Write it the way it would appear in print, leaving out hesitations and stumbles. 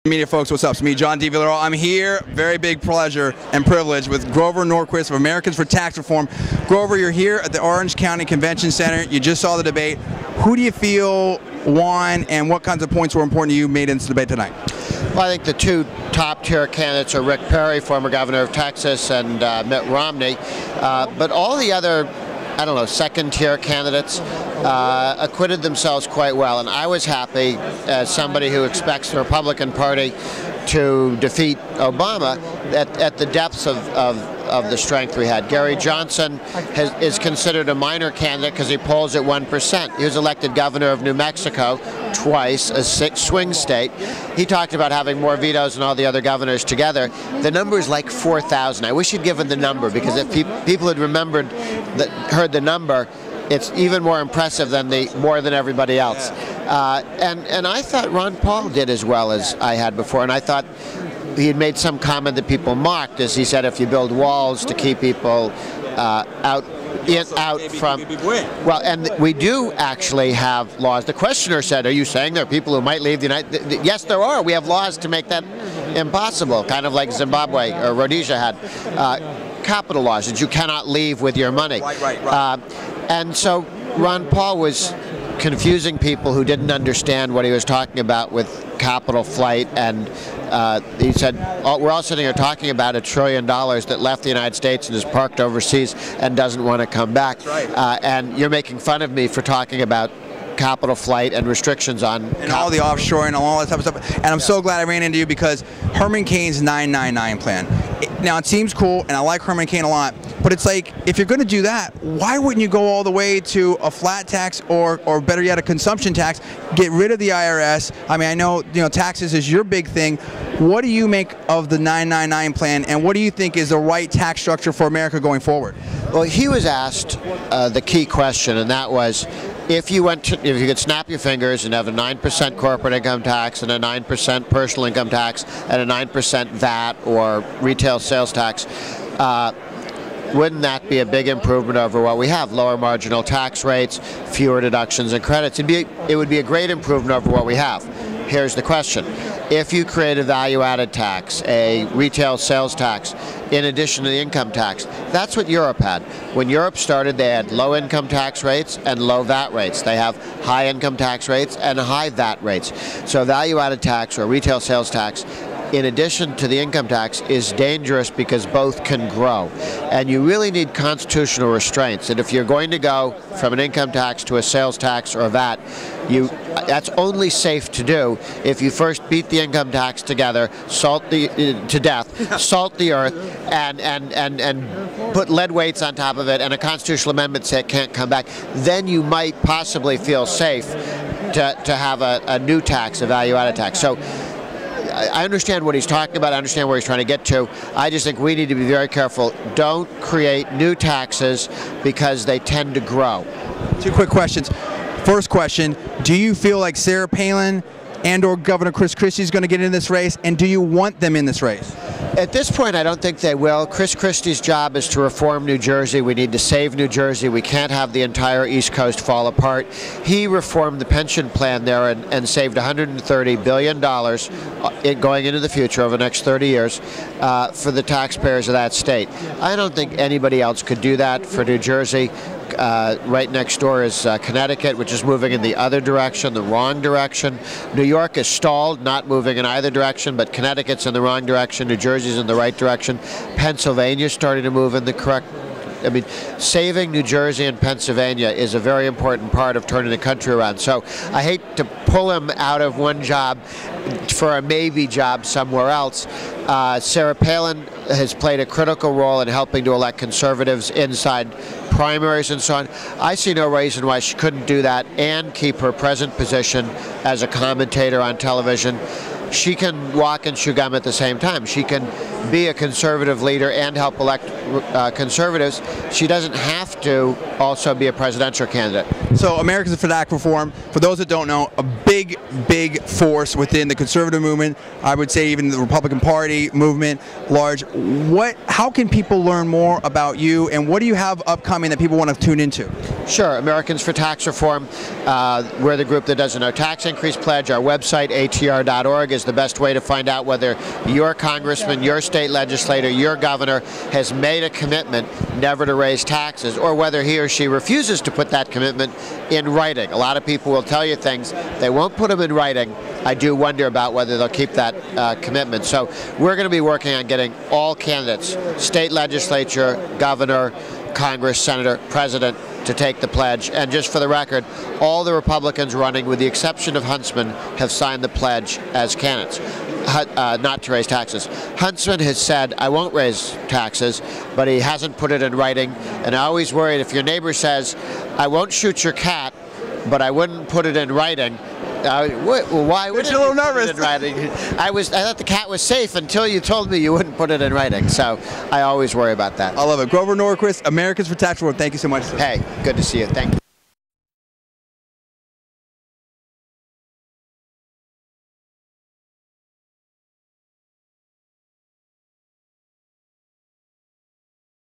Media folks, what's up? It's me, John D. Villarreal. I'm here, very big pleasure and privilege, with Grover Norquist of Americans for Tax Reform. Grover, you're here at the Orange County Convention Center. You just saw the debate. Who do you feel won, and what kinds of points were important to you made in this debate tonight? Well, I think the two top-tier candidates are Rick Perry, former governor of Texas, and Mitt Romney. But all the other, I don't know, second-tier candidates acquitted themselves quite well. And I was happy, as somebody who expects the Republican Party to defeat Obama, at the depths of the strength we had. Gary Johnson is considered a minor candidate because he polls at 1%. He was elected governor of New Mexico twice, a swing state. He talked about having more vetoes than all the other governors together. The number is like 4,000. I wish he'd given the number, because if people had heard the number, it's even more impressive than more than everybody else. And I thought Ron Paul did as well as I had before, and I thought he had made some comment that people mocked, as he said, if you build walls to keep people out from, well, and we do actually have laws. The questioner said, are you saying there are people who might leave the United States? Yes, there are. We have laws to make that impossible, kind of like Zimbabwe or Rhodesia had. Capital laws that you cannot leave with your money. Right. And so Ron Paul was confusing people who didn't understand what he was talking about with capital flight, and he said, we're all sitting here talking about $1 trillion that left the United States and is parked overseas and doesn't want to come back. Right. And you're making fun of me for talking about capital flight and restrictions on and all the offshoring and all that type of stuff. And I'm so glad I ran into you, because Herman Cain's 999 plan. Now, it seems cool, and I like Herman Cain a lot, but it's like, if you're going to do that, why wouldn't you go all the way to a flat tax, or better yet, a consumption tax? Get rid of the IRS. I mean, I know, taxes is your big thing. What do you make of the 999 plan, and what do you think is the right tax structure for America going forward? Well, he was asked the key question, and that was, if you could snap your fingers and have a 9% corporate income tax and a 9% personal income tax and a 9% VAT or retail sales tax, wouldn't that be a big improvement over what we have? Lower marginal tax rates, fewer deductions and credits. It would be a great improvement over what we have. Here's the question. If you create a value-added tax, a retail sales tax, in addition to the income tax, that's what Europe had. When Europe started, they had low income tax rates and low VAT rates. They have high income tax rates and high VAT rates. So value-added tax or retail sales tax, in addition to the income tax, is dangerous because both can grow. And you really need constitutional restraints. And if you're going to go from an income tax to a sales tax or a VAT, that's only safe to do if you first beat the income tax together, to death, salt the earth, and put lead weights on top of it, and a constitutional amendment say it can't come back. Then you might possibly feel safe to have a new tax, a value-added tax. So I understand what he's talking about. I understand where he's trying to get to. I just think we need to be very careful. Don't create new taxes because they tend to grow. Two quick questions. First question, do you feel like Sarah Palin and or Governor Chris Christie is going to get in this race, and do you want them in this race? At this point, I don't think they will. Chris Christie's job is to reform New Jersey. We need to save New Jersey. We can't have the entire East Coast fall apart. He reformed the pension plan there and saved $130 billion going into the future over the next 30 years for the taxpayers of that state. I don't think anybody else could do that for New Jersey. Right next door is Connecticut, which is moving in the other direction, the wrong direction. New York is stalled, not moving in either direction, but Connecticut's in the wrong direction. New Jersey's in the right direction. Pennsylvania's starting to move in the correct. I mean, saving New Jersey and Pennsylvania is a very important part of turning the country around. So I hate to pull him out of one job for a maybe job somewhere else. Sarah Palin has played a critical role in helping to elect conservatives inside primaries and so on. I see no reason why she couldn't do that and keep her present position as a commentator on television. She can walk and chew gum at the same time. She can be a conservative leader and help elect conservatives, she doesn't have to also be a presidential candidate. So Americans for Tax Reform, for those that don't know, a big, big force within the conservative movement, I would say even the Republican Party movement large. How can people learn more about you, and what do you have upcoming that people want to tune into? Sure. Americans for Tax Reform, we're the group that does a no tax increase pledge. Our website, atr.org, is the best way to find out whether your congressman, your state legislator, your governor has made a commitment never to raise taxes, or whether he or she refuses to put that commitment in writing. A lot of people will tell you things, they won't put them in writing. I do wonder about whether they'll keep that commitment. So we're going to be working on getting all candidates, state legislature, governor, Congress, senator, president, to take the pledge. And just for the record, all the Republicans running, with the exception of Huntsman, have signed the pledge as candidates. Not to raise taxes. Huntsman has said, I won't raise taxes, but he hasn't put it in writing. And I always worried, if your neighbor says, I won't shoot your cat, but I wouldn't put it in writing, why would you a little nervous? Put it in writing? I thought the cat was safe until you told me you wouldn't put it in writing. So I always worry about that. I love it. Grover Norquist, Americans for Tax Reform. Thank you so much, sir. Hey, good to see you. Thank you.